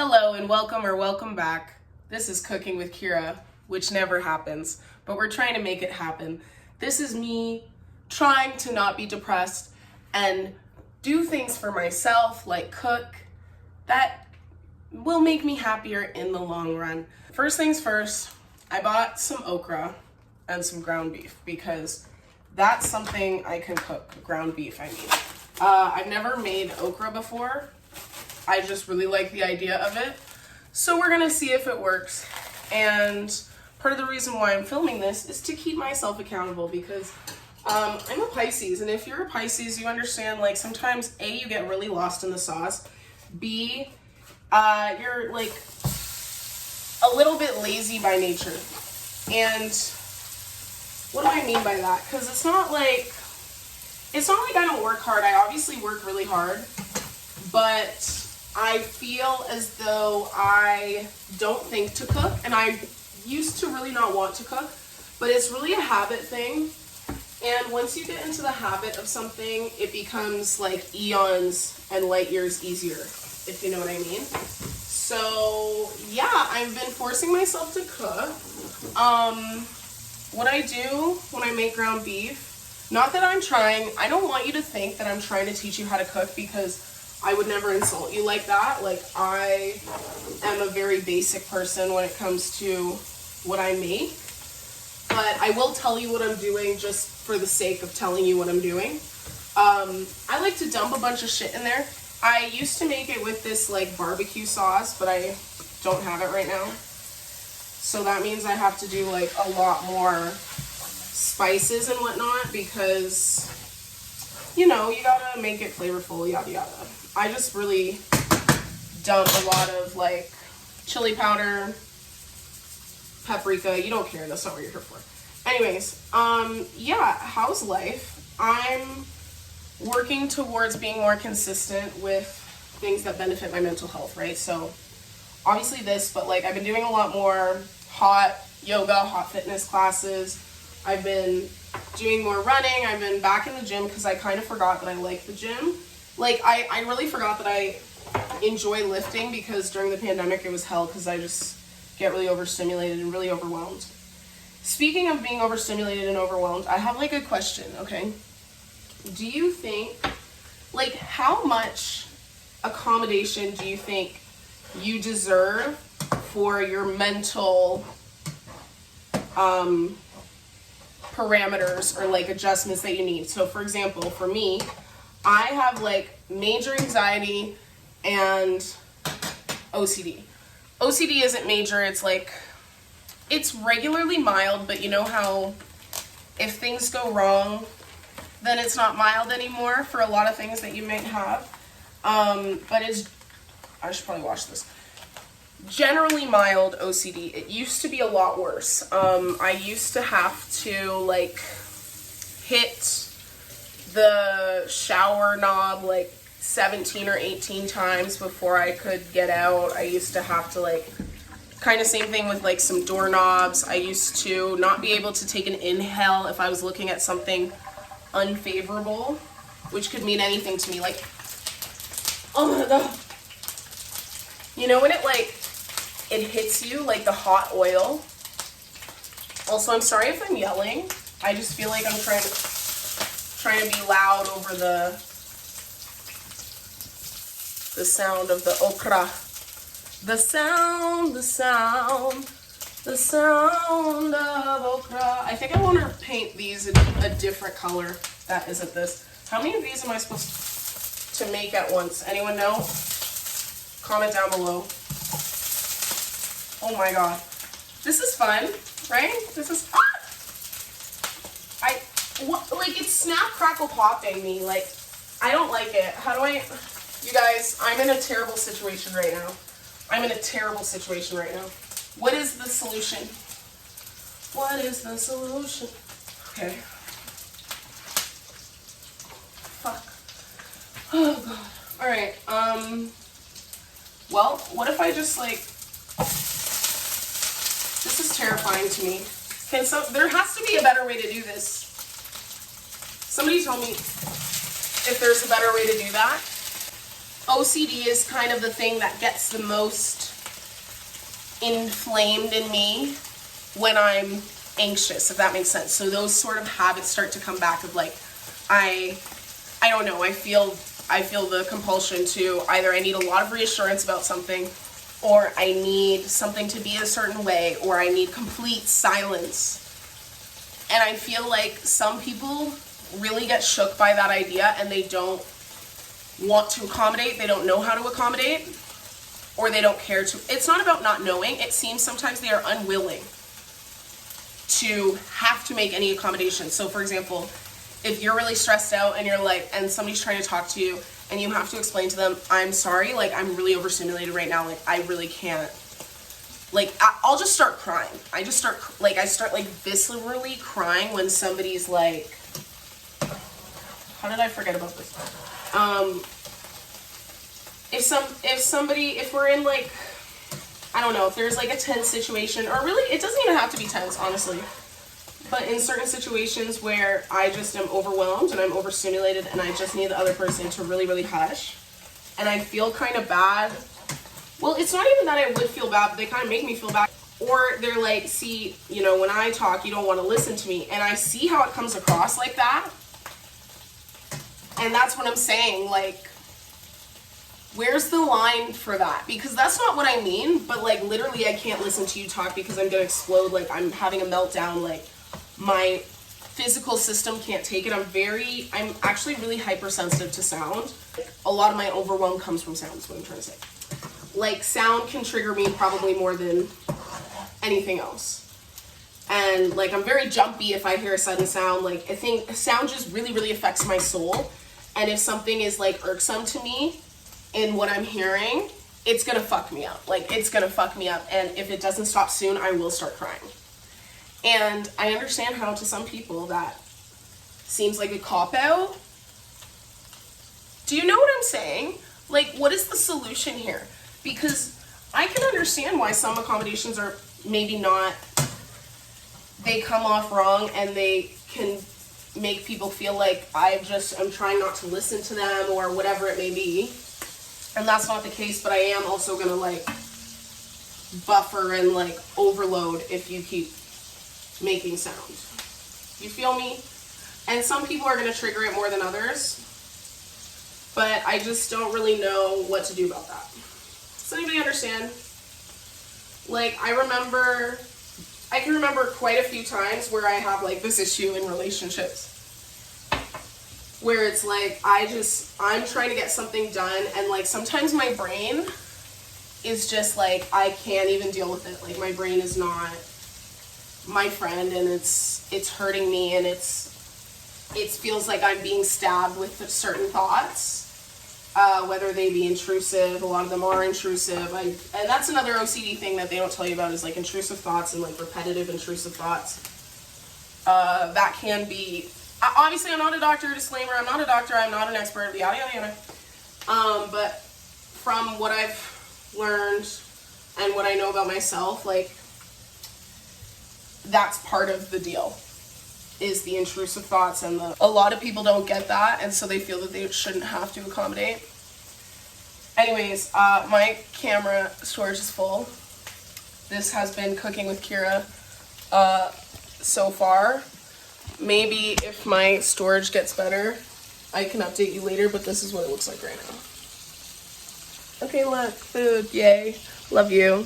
Hello and welcome or welcome back. This is Cooking with Kiera, which never happens, but we're trying to make it happen. This is me trying to not be depressed and do things for myself, like cook, that will make me happier in the long run. First things first, I bought some okra and some ground beef because that's something I can cook, ground beef, I mean. I've never made okra before. I just really like the idea of it. So we're gonna see if it works. And part of the reason why I'm filming this is to keep myself accountable because I'm a Pisces, and if you're a Pisces, you understand, like, sometimes A, you get really lost in the sauce, B, you're like a little bit lazy by nature. And what do I mean by that? Because it's not like I don't work hard. I obviously work really hard, but I feel as though I don't think to cook, and I used to really not want to cook, but it's really a habit thing. And once you get into the habit of something, it becomes like eons and light years easier, if you know what I mean. So yeah, I've been forcing myself to cook. What I do when I make ground beef, not that I'm trying, I don't want you to think that I'm trying to teach you how to cook, because I would never insult you like that. Like, I am a very basic person when it comes to what I make. But I will tell you what I'm doing just for the sake of telling you what I'm doing. I like to dump a bunch of shit in there. I used to make it with this like barbecue sauce, but I don't have it right now. So that means I have to do like a lot more spices and whatnot because, you know, you gotta make it flavorful, yada yada. I just really dump a lot of like chili powder, paprika. You don't care, that's not what you're here for. Anyways, yeah, how's life? I'm working towards being more consistent with things that benefit my mental health, right? So obviously this, but like I've been doing a lot more hot yoga, hot fitness classes. I've been doing more running. I've been back in the gym because I kind of forgot that I like the gym. Like, I really forgot that I enjoy lifting because during the pandemic it was hell because I just get really overstimulated and really overwhelmed. Speaking of being overstimulated and overwhelmed, I have like a question, okay? Do you think, like, how much accommodation do you think you deserve for your mental parameters or like adjustments that you need? So for example, for me, I have like major anxiety and OCD. OCD isn't major, it's like, it's regularly mild, but you know how if things go wrong, then it's not mild anymore for a lot of things that you might have. But it's, I should probably wash this. Generally mild OCD. It used to be a lot worse. I used to have to like hit the shower knob like 17 or 18 times before I could get out. I used to have to like, kind of same thing with like some doorknobs. I used to not be able to take an inhale if I was looking at something unfavorable, which could mean anything to me. Like, oh my god. You know when it like, it hits you like the hot oil? Also, I'm sorry if I'm yelling. I just feel like I'm trying to be loud over the sound of the okra. The sound of okra. I think I want to paint these in a different color that isn't this. How many of these am I supposed to make at once? Anyone know? Comment down below. Oh my god. This is fun, right? This is, like, it's snap, crackle, popping me. Like, I don't like it. How do I, you guys, I'm in a terrible situation right now. I'm in a terrible situation right now. What is the solution? What is the solution? Okay. Fuck. Oh god. Alright, well, what if I just like, this is terrifying to me. There has to be a better way to do this. Somebody tell me if there's a better way to do that. OCD is kind of the thing that gets the most inflamed in me when I'm anxious, if that makes sense. So those sort of habits start to come back of like, I don't know, I feel the compulsion to either I need a lot of reassurance about something, or I need something to be a certain way, or I need complete silence. And I feel like some people really get shook by that idea and they don't want to accommodate, they don't know how to accommodate, or they don't care to. It's not about not knowing. It seems sometimes they are unwilling to have to make any accommodations. So for example, if you're really stressed out and you're like, and somebody's trying to talk to you and you have to explain to them, I'm sorry, like I'm really overstimulated right now, like I really can't, like I'll just start crying. I start viscerally crying when somebody's like, how did I forget about this? If we're in like, I don't know, if there's like a tense situation, or really, it doesn't even have to be tense, honestly. But in certain situations where I just am overwhelmed and I'm overstimulated and I just need the other person to really, really hush, and I feel kind of bad. Well, it's not even that I would feel bad, but they kind of make me feel bad. Or they're like, see, you know, when I talk, you don't want to listen to me. And I see how it comes across like that. And that's what I'm saying, like, where's the line for that? Because that's not what I mean, but like literally I can't listen to you talk because I'm gonna explode, like I'm having a meltdown, like my physical system can't take it. I'm actually really hypersensitive to sound. A lot of my overwhelm comes from sound, is what I'm trying to say. Like sound can trigger me probably more than anything else. And like I'm very jumpy if I hear a sudden sound. Like I think sound just really, really affects my soul. And if something is like irksome to me in what I'm hearing, it's gonna fuck me up. Like it's gonna fuck me up. And if it doesn't stop soon, I will start crying. And I understand how to some people that seems like a cop-out. Do you know what I'm saying? Like, what is the solution here? Because I can understand why some accommodations are maybe not, they come off wrong and they can make people feel like I'm trying not to listen to them or whatever it may be. And that's not the case, but I am also gonna like buffer and like overload if you keep making sound. You feel me? And some people are gonna trigger it more than others, but I just don't really know what to do about that. Does anybody understand? Like I can remember quite a few times where I have like this issue in relationships where it's like I'm trying to get something done and like sometimes my brain is just like I can't even deal with it. Like my brain is not my friend and it's hurting me and it feels like I'm being stabbed with certain thoughts, whether they be intrusive. A lot of them are intrusive. And that's another OCD thing that they don't tell you about is like intrusive thoughts and like repetitive intrusive thoughts. That can be, obviously I'm not a doctor, disclaimer, I'm not a doctor, I'm not an expert, yada yada yada. But from what I've learned and what I know about myself, like that's part of the deal, is the intrusive thoughts. And a lot of people don't get that, and so they feel that they shouldn't have to accommodate. Anyways, my camera storage is full. This has been Cooking with Kiera so far. Maybe if my storage gets better, I can update you later, but this is what it looks like right now. Okay, look, food, yay, love you.